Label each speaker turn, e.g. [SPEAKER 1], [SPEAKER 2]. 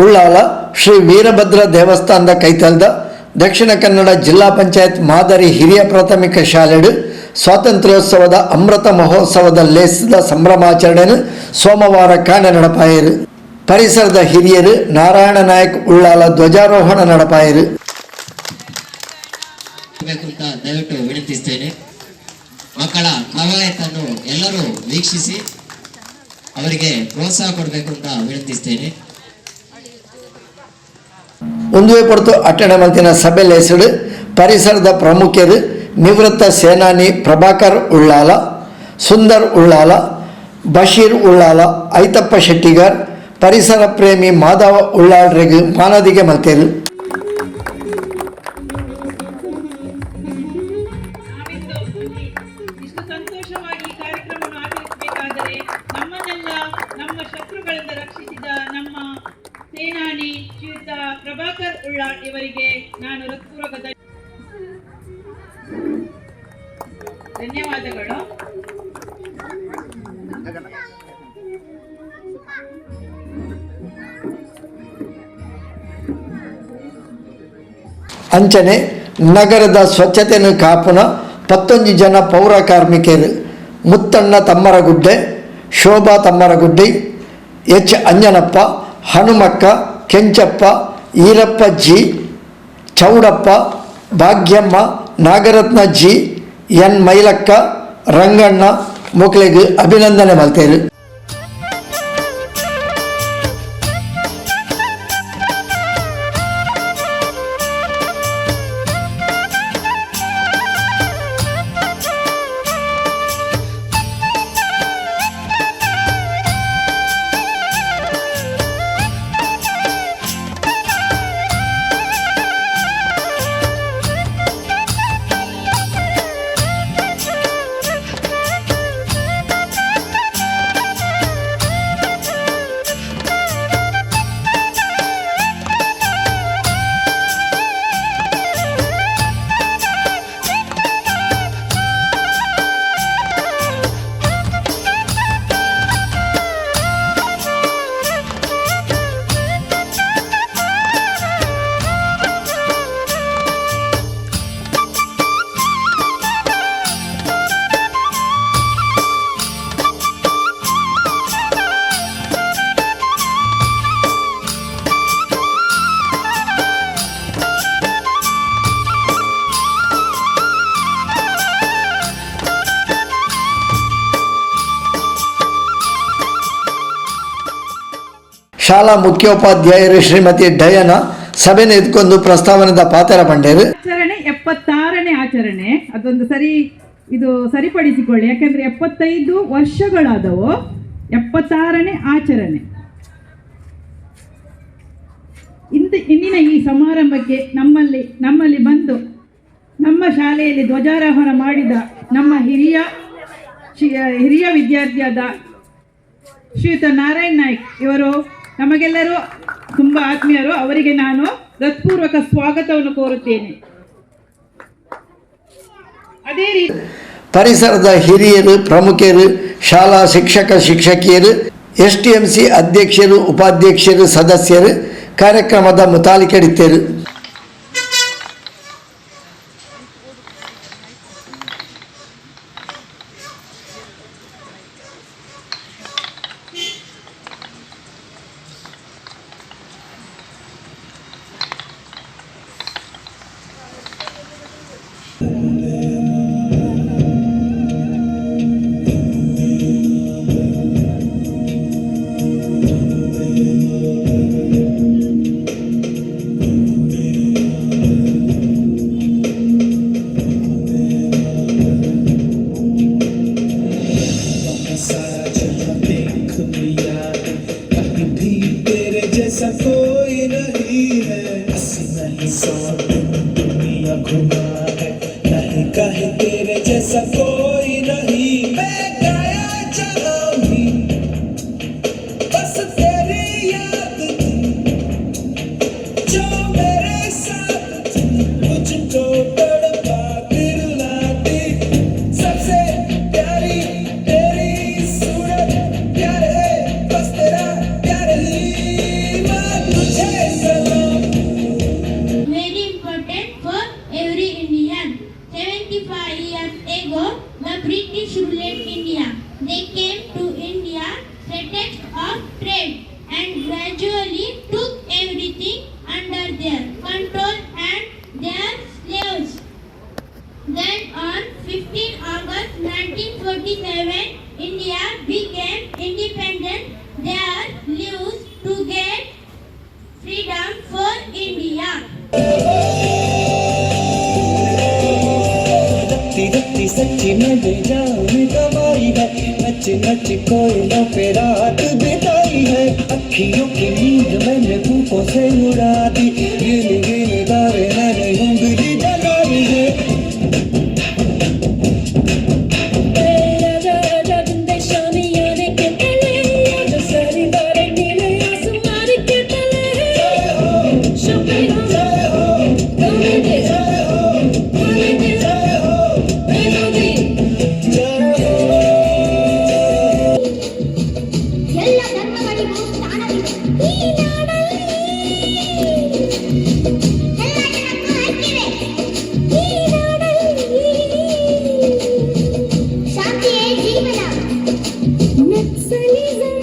[SPEAKER 1] ಉಳ್ಳಾಲ ಶ್ರೀ ವೀರಭದ್ರ ದೇವಸ್ಥಾನದ ಕೈತಲ್ದ ದಕ್ಷಿಣ ಕನ್ನಡ ಜಿಲ್ಲಾ ಪಂಚಾಯತ್ ಮಾದರಿ ಹಿರಿಯ ಪ್ರಾಥಮಿಕ ಶಾಲೆಡು ಸ್ವಾತಂತ್ರ್ಯೋತ್ಸವದ ಅಮೃತ ಮಹೋತ್ಸವದ ಲೇಸಿದ ಸಂಭ್ರಮಾಚರಣೆಯನ್ನು ಸೋಮವಾರ ಕಾಣ ನಡಪಾಯರು. ಪರಿಸರದ ಹಿರಿಯರು ನಾರಾಯಣ ನಾಯಕ್ ಉಳ್ಳಾಲ ಧ್ವಜಾರೋಹಣ ನಡಪಾಯರು.
[SPEAKER 2] ದಯವಿಟ್ಟು ವಿನಂತಿಸ್ತೇನೆ. ಮಕ್ಕಳ ಕವಾಯತನ್ನು ಎಲ್ಲರೂ ವೀಕ್ಷಿಸಿ ಅವರಿಗೆ ಪ್ರೋತ್ಸಾಹ ಕೊಡಬೇಕು ಅಂತ ವಿನಂತಿಸ್ತೇನೆ.
[SPEAKER 1] ಒಂದುವೆ ಪೊರ್ತು ಅಟೆಂಡ್ ಮಂತಿನ ಸಭೆಯಲ್ಲಿ ಹೆಸರು ಪರಿಸರದ ಪ್ರಮುಖರು ನಿವೃತ್ತ ಸೇನಾನಿ ಪ್ರಭಾಕರ್ ಉಳ್ಳಾಲ, ಸುಂದರ್ ಉಳ್ಳಾಲ, ಬಶೀರ್ ಉಳ್ಳಾಲ, ಐತಪ್ಪ ಶೆಟ್ಟಿಗಾರ್, ಪರಿಸರ ಪ್ರೇಮಿ ಮಾಧವ ಉಳ್ಳಾಳ್ರಿಗೆ ಮಾನದಿಗೆ ಮಲ್ತೇರು.
[SPEAKER 3] ಸೇನಾನಿ ಶ್ರೀಯುತ ಪ್ರಭಾಕರ್ ಉಳ್ಳಾಳ್ ಇವರಿಗೆ ನಾನು ಹೃತ್ಪೂರ್ವಕ ಧನ್ಯವಾದಗಳು.
[SPEAKER 1] ಅಂಚನೆ ನಗರದ ಸ್ವಚ್ಛತೆಯನ್ನು ಕಾಪುನ 11 ಜನ ಪೌರ ಕಾರ್ಮಿಕರು Muthanna Tammaragudde, Shobha Tammaraguddi, H Anjanappa, Hanumakka, Kenchappa, Eerappa G, Chowdappa, Bhagyamma, Nagaratna G, N Mylakka, Ranganna ಮೊಕ್ಲೆಗೆ ಅಭಿನಂದನೆ ಮಲ್ತೇರು. ಶಾಲಾ ಮುಖ್ಯೋಪಾಧ್ಯಾಯರು ಶ್ರೀಮತಿ ಡಯನ ಸಭೆನ ಎದ್ಕೊಂಡು ಪ್ರಸ್ತಾವನೆದ ಪಾತ್ರ ಬಂಡೇರು.
[SPEAKER 3] ಆಚರಣೆ 76ನೇ ಆಚರಣೆ, ಅದೊಂದು ಸರಿಪಡಿಸಿಕೊಳ್ಳಿ. ಯಾಕಂದ್ರೆ 75 ವರ್ಷಗಳಾದವು. 76ನೇ ಆಚರಣೆ. ಇಂದಿನ ಈ ಸಮಾರಂಭಕ್ಕೆ ನಮ್ಮಲ್ಲಿ ಬಂದು ನಮ್ಮ ಶಾಲೆಯಲ್ಲಿ ಧ್ವಜಾರೋಹಣ ಮಾಡಿದ ನಮ್ಮ ಹಿರಿಯ ವಿದ್ಯಾರ್ಥಿಯಾದ ಶ್ರೀಯುತ ನಾರಾಯಣ್ ನಾಯ್ಕ್ ಇವರು ನಮಗೆಲ್ಲರೂ ತುಂಬ ಆತ್ಮೀಯರು. ಅವರಿಗೆ ನಾನು ಹೃತ್ಪೂರ್ವಕ ಸ್ವಾಗತವನ್ನು ಕೋರುತ್ತೇನೆ. ಅದೇ ರೀತಿ
[SPEAKER 1] ಪರಿಸರದ ಹಿರಿಯರು, ಪ್ರಮುಖರು, ಶಾಲಾ ಶಿಕ್ಷಕಿಯರು, STMC ಅಧ್ಯಕ್ಷರು, ಉಪಾಧ್ಯಕ್ಷರು, ಸದಸ್ಯರು ಕಾರ್ಯಕ್ರಮದ ಮುತಾಲಿಕೆಡಿತ್ತರು.
[SPEAKER 4] gradually took everything under their control and their slaves. Then on 15 August 1947, India became independent. Their lives to get freedom for India.
[SPEAKER 5] रत्ती रत्ती सच्ची मैंने जान कमाई है, नच नच कोयलों पे रात बिताई है, अखियों की नींद मैंने फूकों से उड़ा दी, गिन गिन तारे मैंने उंगली जलाई है।
[SPEAKER 4] ಎಲ್ಲ ಧರ್ಮಗಳಿಗೂ ಸ್ಥಾನವಿದೆ ಈ ನಾಡಲ್ಲಿ. ಎಲ್ಲ ಜನಕ್ಕೂ ಹಕ್ಕಿದೆ ಈ ನಾಡಲ್ಲಿ. ಶಾಂತಿಯೇ ಜೀವನ. ನಕ್ಸಲಿಸಂ